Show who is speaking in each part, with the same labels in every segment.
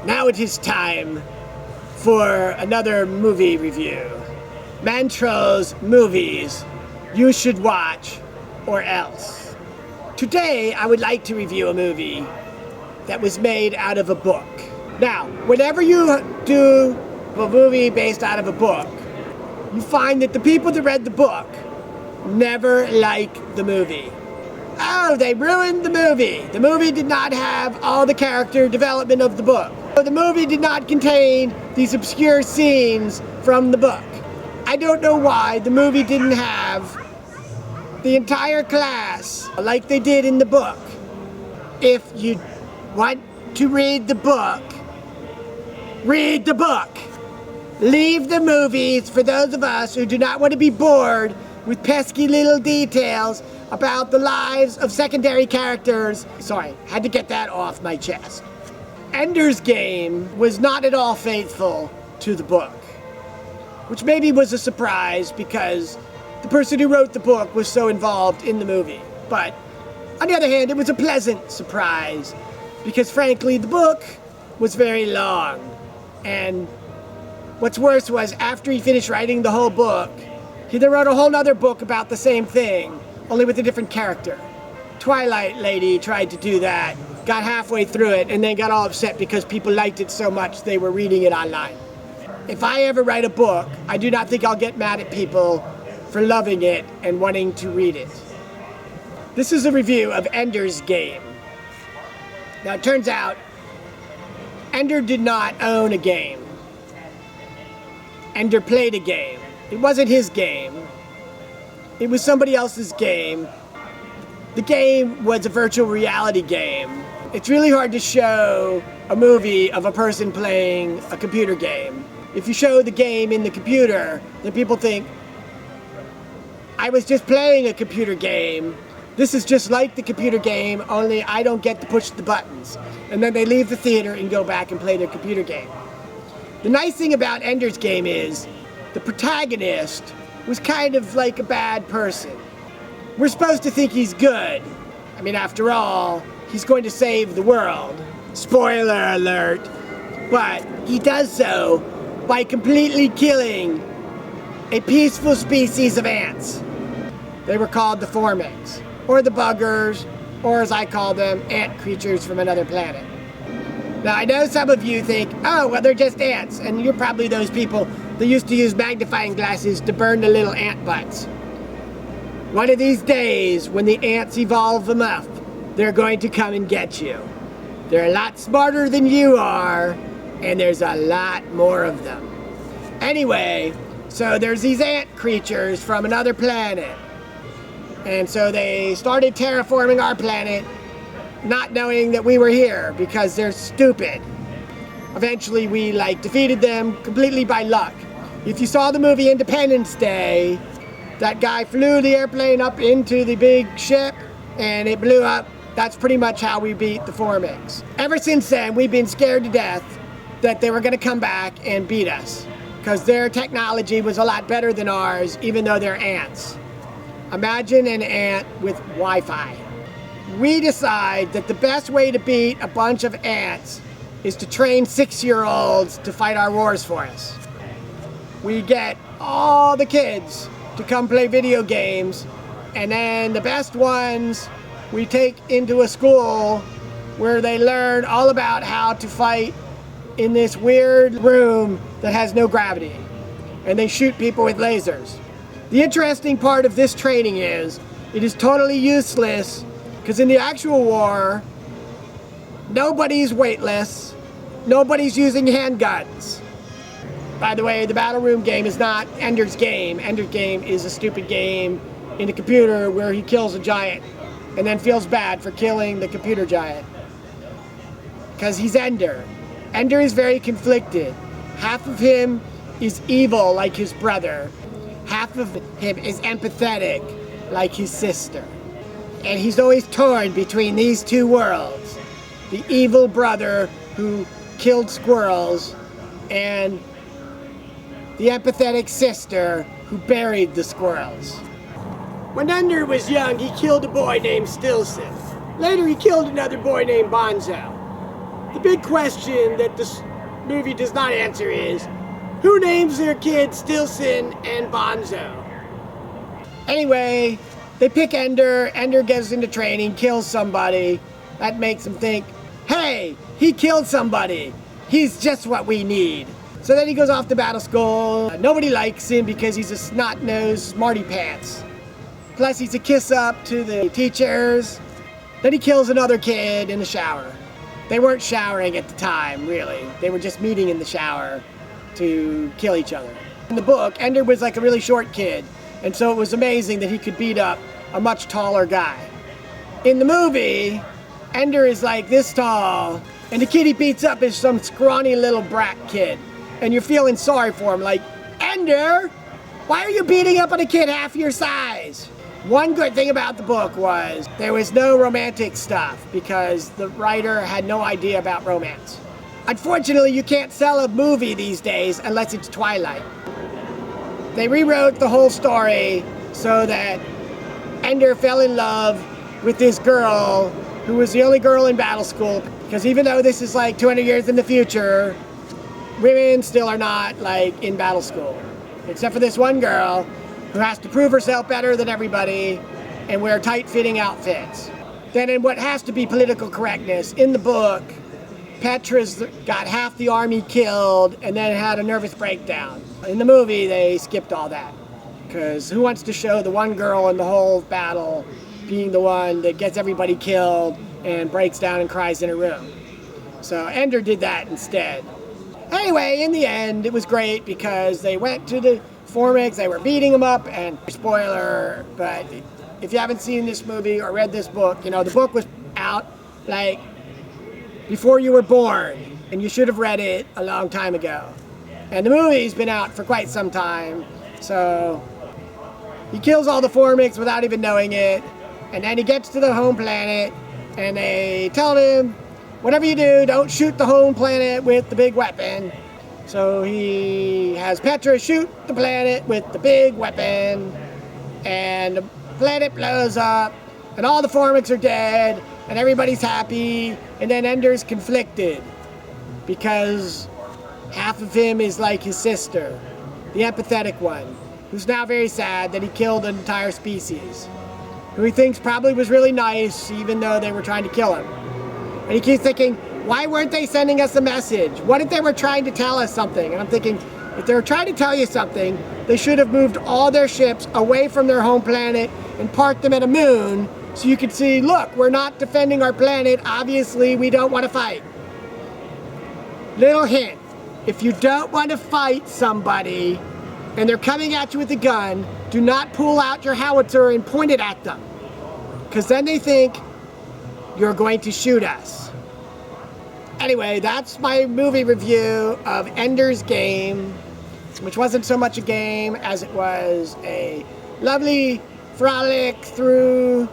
Speaker 1: Now it is time for another movie review. Mantroll's movies you should watch or else. Today I would like to review a movie that was made out of a book. Now, whenever you do a movie based out of a book, you find that the people that read the book never like the movie. Oh, they ruined the movie. The movie did not have all the character development of the book. The movie did not contain these obscure scenes from the book. I don't know why the movie didn't have the entire class like they did in the book. If you want to read the book, read the book. Leave the movies for those of us who do not want to be bored with pesky little details about the lives of secondary characters. Sorry, had to get that off my chest. Ender's Game was not at all faithful to the book, which maybe was a surprise because the person who wrote the book was so involved in the movie. But on the other hand, it was a pleasant surprise because frankly, the book was very long. And what's worse was after he finished writing the whole book, he then wrote a whole other book about the same thing, only with a different character. Twilight Lady tried to do that, got halfway through it, and then got all upset because people liked it so much they were reading it online. If I ever write a book, I do not think I'll get mad at people for loving it and wanting to read it. This is a review of Ender's Game. Now it turns out, Ender did not own a game. Ender played a game. It wasn't his game. It was somebody else's game. The game was a virtual reality game. It's really hard to show a movie of a person playing a computer game. If you show the game in the computer, then people think, I was just playing a computer game. This is just like the computer game, only I don't get to push the buttons. And then they leave the theater and go back and play their computer game. The nice thing about Ender's Game is the protagonist was kind of like a bad person. We're supposed to think he's good. I mean, after all, he's going to save the world. Spoiler alert. But he does so by completely killing a peaceful species of ants. They were called the Formings, or the Buggers, or as I call them, ant creatures from another planet. Now, I know some of you think, oh, well, they're just ants, and you're probably those people that used to use magnifying glasses to burn the little ant butts. One of these days, when the ants evolve enough, they're going to come and get you. They're a lot smarter than you are, and there's a lot more of them. Anyway, so there's these ant creatures from another planet. And so they started terraforming our planet, not knowing that we were here because they're stupid. Eventually we defeated them completely by luck. If you saw the movie Independence Day, that guy flew the airplane up into the big ship and it blew up. That's pretty much how we beat the Formings. Ever since then, we've been scared to death that they were gonna come back and beat us because their technology was a lot better than ours, even though they're ants. Imagine an ant with Wi-Fi. We decide that the best way to beat a bunch of ants is to train 6-year-olds to fight our wars for us. We get all the kids to come play video games, and then the best ones we take into a school where they learn all about how to fight in this weird room that has no gravity, and they shoot people with lasers. The interesting part of this training is it is totally useless because in the actual war, nobody's weightless, nobody's using handguns. By the way, the battle room game is not Ender's Game. Ender's Game is a stupid game in a computer where he kills a giant and then feels bad for killing the computer giant. Because he's Ender. Ender is very conflicted. Half of him is evil like his brother. Half of him is empathetic like his sister. And he's always torn between these two worlds. The evil brother who killed squirrels and the empathetic sister who buried the squirrels. When Ender was young, he killed a boy named Stilson. Later, he killed another boy named Bonzo. The big question that this movie does not answer is, who names their kids Stilson and Bonzo? Anyway, they pick Ender. Ender gets into training, kills somebody. That makes them think, hey, he killed somebody. He's just what we need. So then he goes off to battle school. Nobody likes him because he's a snot-nosed smarty pants. Plus he's a kiss-up to the teachers. Then he kills another kid in the shower. They weren't showering at the time, really. They were just meeting in the shower to kill each other. In the book, Ender was like a really short kid, and so it was amazing that he could beat up a much taller guy. In the movie, Ender is like this tall, and the kid he beats up is some scrawny little brat kid. And you're feeling sorry for him, like, Ender, why are you beating up on a kid half your size? One good thing about the book was there was no romantic stuff because the writer had no idea about romance. Unfortunately, you can't sell a movie these days unless it's Twilight. They rewrote the whole story so that Ender fell in love with this girl who was the only girl in battle school, because even though this is like 200 years in the future, women still are not like in battle school, except for this one girl who has to prove herself better than everybody and wear tight-fitting outfits. Then in what has to be political correctness, in the book, Petra's got half the army killed and then had a nervous breakdown. In the movie, they skipped all that, because who wants to show the one girl in the whole battle being the one that gets everybody killed and breaks down and cries in a room? So Ender did that instead. Anyway, in the end, it was great because they went to the Formics, they were beating them up, and spoiler, but if you haven't seen this movie or read this book, you know, the book was out like before you were born, and you should have read it a long time ago. And the movie's been out for quite some time, so he kills all the Formics without even knowing it, and then he gets to the home planet, and they tell him, whatever you do, don't shoot the home planet with the big weapon. So he has Petra shoot the planet with the big weapon, and the planet blows up, and all the Formics are dead, and everybody's happy, and then Ender's conflicted, because half of him is like his sister, the empathetic one, who's now very sad that he killed an entire species, who he thinks probably was really nice, even though they were trying to kill him. And he keeps thinking, why weren't they sending us a message? What if they were trying to tell us something? And I'm thinking, if they were trying to tell you something, they should have moved all their ships away from their home planet and parked them at a moon so you could see, look, we're not defending our planet. Obviously, we don't want to fight. Little hint, if you don't want to fight somebody and they're coming at you with a gun, do not pull out your howitzer and point it at them, because then they think you're going to shoot us. Anyway, that's my movie review of Ender's Game, which wasn't so much a game as it was a lovely frolic through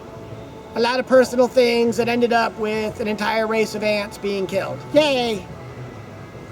Speaker 1: a lot of personal things that ended up with an entire race of ants being killed. Yay!